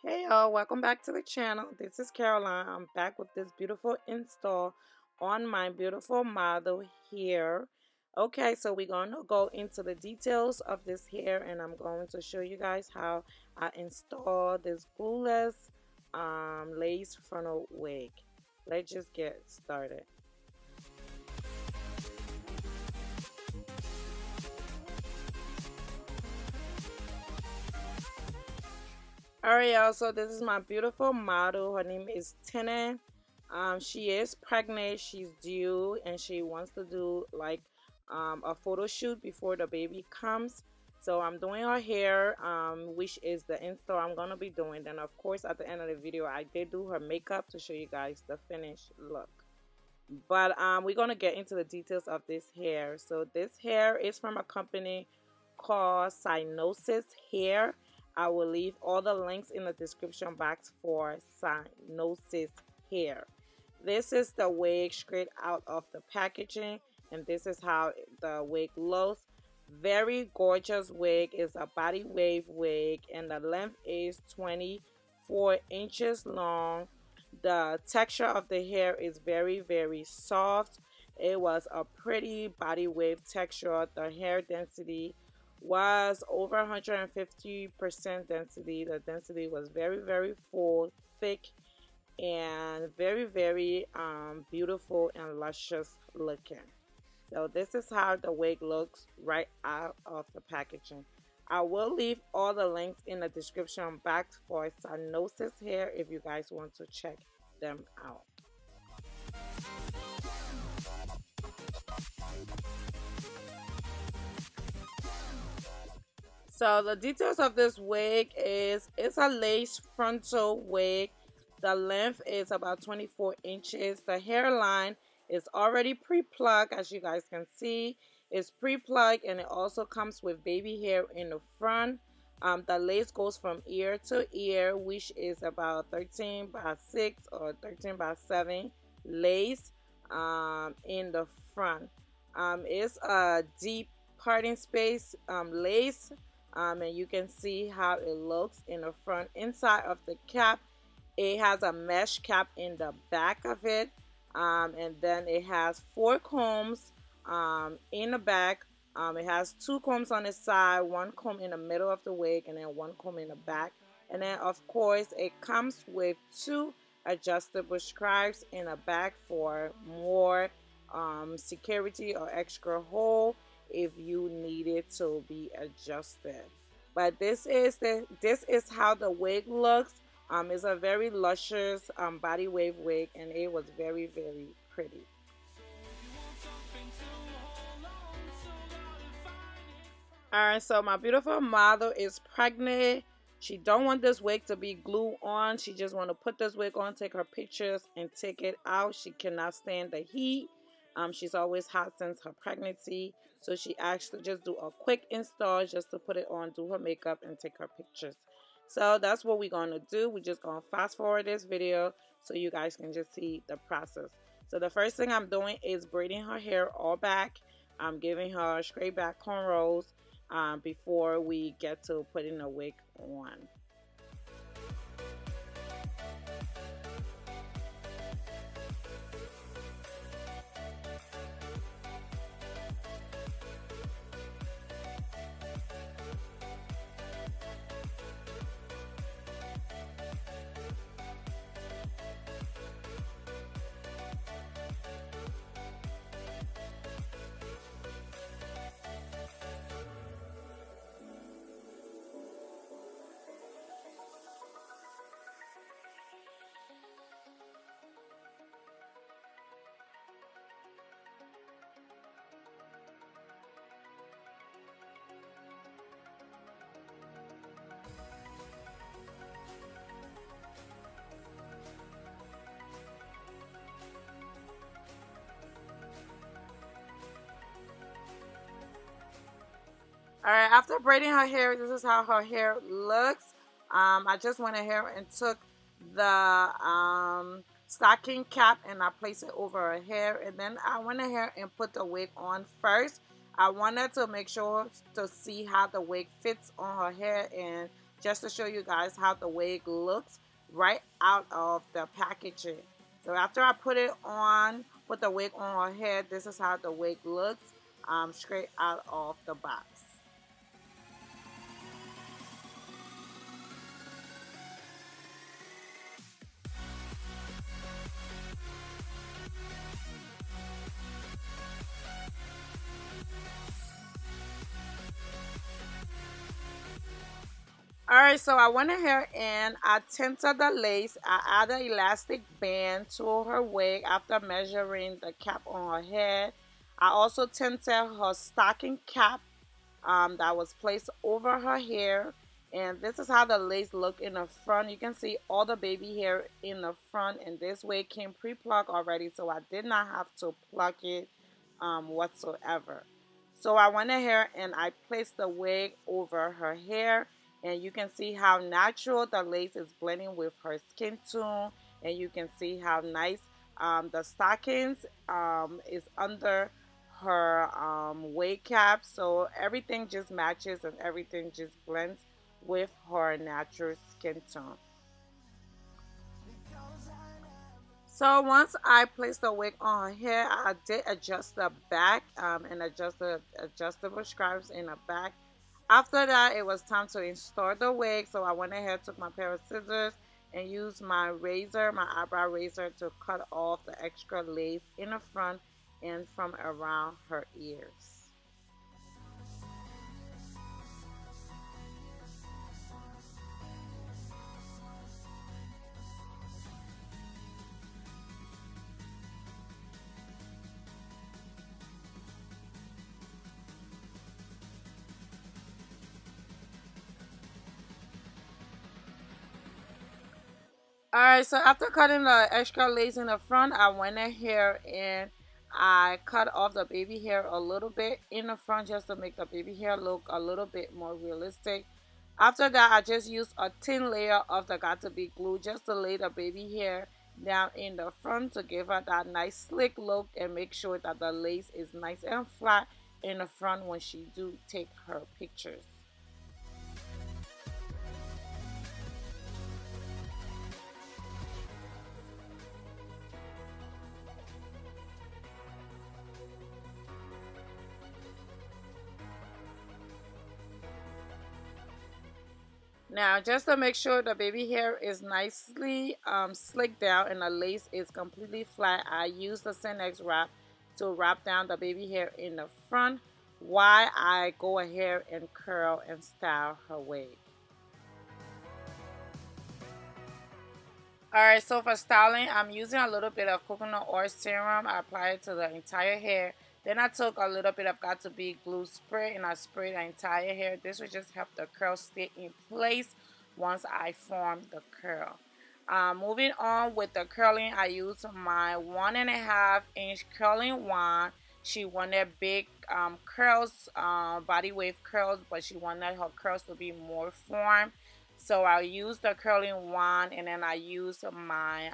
Hey y'all, welcome back to the channel. This is Caroline. I'm back with this beautiful install on my beautiful model here. Okay, so we're going to go into the details of this hair and I'm going to show you guys how I install this glueless lace frontal wig. Let's just get started. Alright y'all, so this is my beautiful model. Her name is Tina. She is pregnant, she's due, and she wants to do like a photo shoot before the baby comes. So I'm doing her hair, which is the install I'm gonna be doing. Then of course at the end of the video I did do her makeup to show you guys the finished look. But we're gonna get into the details of this hair. So this hair is from a company called Cynosure Hair. I will leave all the links in the description box for Cynosure Hair. This is the wig straight out of the packaging, and this is how the wig looks. Very gorgeous wig. It's a body wave wig, and the length is 24 inches long. The texture of the hair is very soft. It was a pretty body wave texture. The hair density was over 150% density. The density was very full, thick, and very beautiful and luscious looking. So this is how the wig looks right out of the packaging. I will leave all the links in the description box for Cynosure Hair if you guys want to check them out. So the details of this wig is it's a lace frontal wig. The length is about 24 inches. The hairline is already pre-plucked, as you guys can see. It's pre-plucked and it also comes with baby hair in the front. The lace goes from ear to ear, which is about 13 by 6 or 13 by 7 lace in the front. It's a deep parting space lace. And you can see how it looks in the front. Inside of the cap, it has a mesh cap in the back of it, and then it has 4 combs in the back. It has 2 combs on the side, 1 comb in the middle of the wig, and then 1 comb in the back. And then of course it comes with 2 adjustable straps in the back for more security or extra hold if you need it to be adjusted. But this is how the wig looks. It's a very luscious body wave wig, and it was very pretty. Alright, so my beautiful model is pregnant. She don't want this wig to be glued on. She just want to put this wig on, take her pictures, and take it out. She cannot stand the heat. She's always hot since her pregnancy. So she actually just do a quick install just to put it on, do her makeup, and take her pictures. So that's what we're going to do. We're just going to fast forward this video so you guys can just see the process. So the first thing I'm doing is braiding her hair all back. I'm giving her straight back cornrows before we get to putting the wig on. Alright, after braiding her hair, this is how her hair looks. I just went ahead and took the stocking cap and I placed it over her hair. And then I went ahead and put the wig on first. I wanted to make sure to see how the wig fits on her hair and just to show you guys how the wig looks right out of the packaging. So after I put the wig on her head, this is how the wig looks straight out of the box. Alright, so I went ahead and I tinted the lace. I added elastic band to her wig after measuring the cap on her head. I also tinted her stocking cap that was placed over her hair. And this is how the lace looked in the front. You can see all the baby hair in the front, and this wig came pre-plucked already, so I did not have to pluck it whatsoever. So I went ahead and I placed the wig over her hair, and you can see how natural the lace is blending with her skin tone, and you can see how nice the stockings is under her wig cap, so everything just matches and everything just blends with her natural skin tone. So once I placed the wig on her hair, I did adjust the back and adjust the adjustable straps in the back. After that, it was time to install the wig, so I went ahead, took my pair of scissors, and used my razor, my eyebrow razor, to cut off the extra lace in the front and from around her ears. Alright, so after cutting the extra lace in the front, I went in here and I cut off the baby hair a little bit in the front just to make the baby hair look a little bit more realistic. After that, I just used a thin layer of the got to be glue just to lay the baby hair down in the front to give her that nice slick look and make sure that the lace is nice and flat in the front when she do take her pictures. Now, just to make sure the baby hair is nicely slicked down and the lace is completely flat, I use the Cynex wrap to wrap down the baby hair in the front while I go ahead and curl and style her wig. Alright, so for styling, I'm using a little bit of coconut oil serum. I apply it to the entire hair. Then I took a little bit of got to be glue spray and I sprayed the entire hair. This will just help the curl stay in place once I form the curl. Moving on with the curling, I use my 1.5-inch curling wand. She wanted big curls, body wave curls, but she wanted her curls to be more formed. So I use the curling wand and then I use my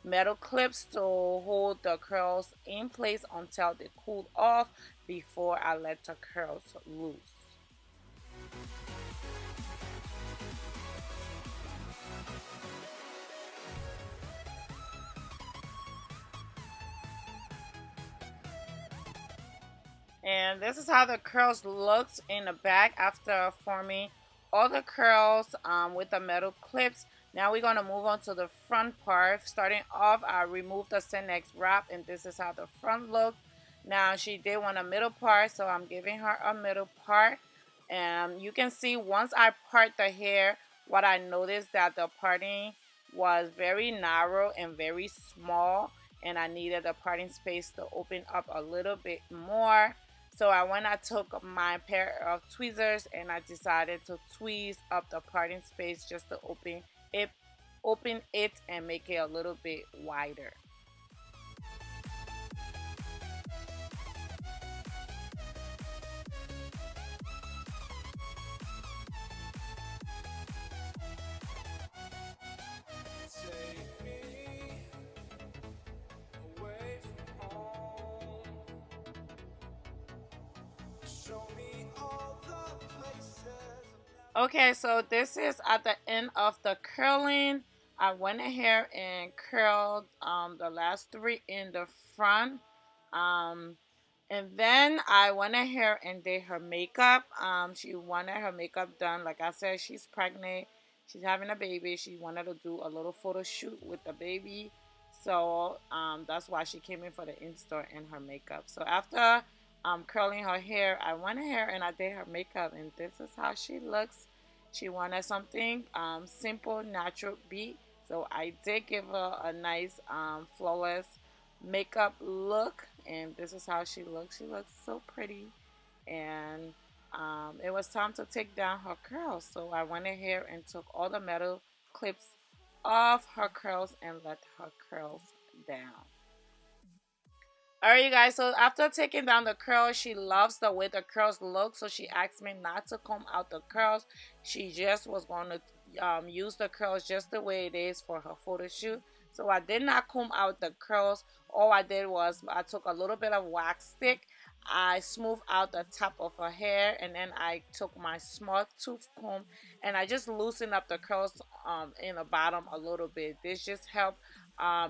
metal clips to hold the curls in place until they cool off before I let the curls loose. And this is how the curls looks in the back after forming all the curls with the metal clips. Now we're going to move on to the front part. Starting off, I removed the Cynex wrap and this is how the front looks. Now she did want a middle part, so I'm giving her a middle part. And you can see once I part the hair, what I noticed that the parting was very narrow and very small, and I needed the parting space to open up a little bit more. So I took my pair of tweezers and I decided to tweeze up the parting space just to open it and make it a little bit wider. Okay, so this is at the end of the curling. I went ahead and curled the last three in the front. Um, and then I went ahead and did her makeup. She wanted her makeup done. Like I said, she's pregnant. She's having a baby. She wanted to do a little photo shoot with the baby. So that's why she came in for the in-store and her makeup. So after curling her hair, I went ahead and I did her makeup. And this is how she looks. She wanted something simple, natural beat. So I did give her a nice flawless makeup look, and this is how she looks. She looks so pretty, and it was time to take down her curls. So I went ahead and took all the metal clips off her curls and let her curls down. Alright, you guys, so after taking down the curls, she loves the way the curls look, so she asked me not to comb out the curls. She just was going to use the curls just the way it is for her photo shoot. So I did not comb out the curls. All I did was I took a little bit of wax stick, I smoothed out the top of her hair, and then I took my small tooth comb and I just loosened up the curls in the bottom a little bit. This just helped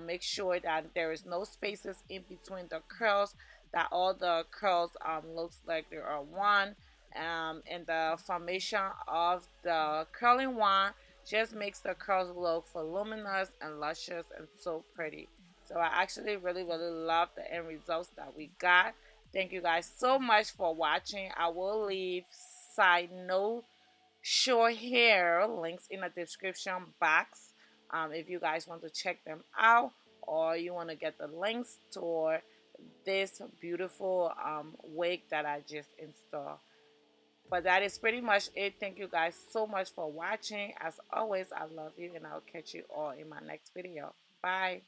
make sure that there is no spaces in between the curls, that all the curls looks like they are one, and the formation of the curling wand just makes the curls look voluminous and luscious and so pretty. So I actually really love the end results that we got. Thank you guys so much for watching. I will leave side note Short Hair links in the description box if you guys want to check them out, or you want to get the links to this beautiful wig that I just installed. But that is pretty much it. Thank you guys so much for watching. As always, I love you, and I'll catch you all in my next video. Bye.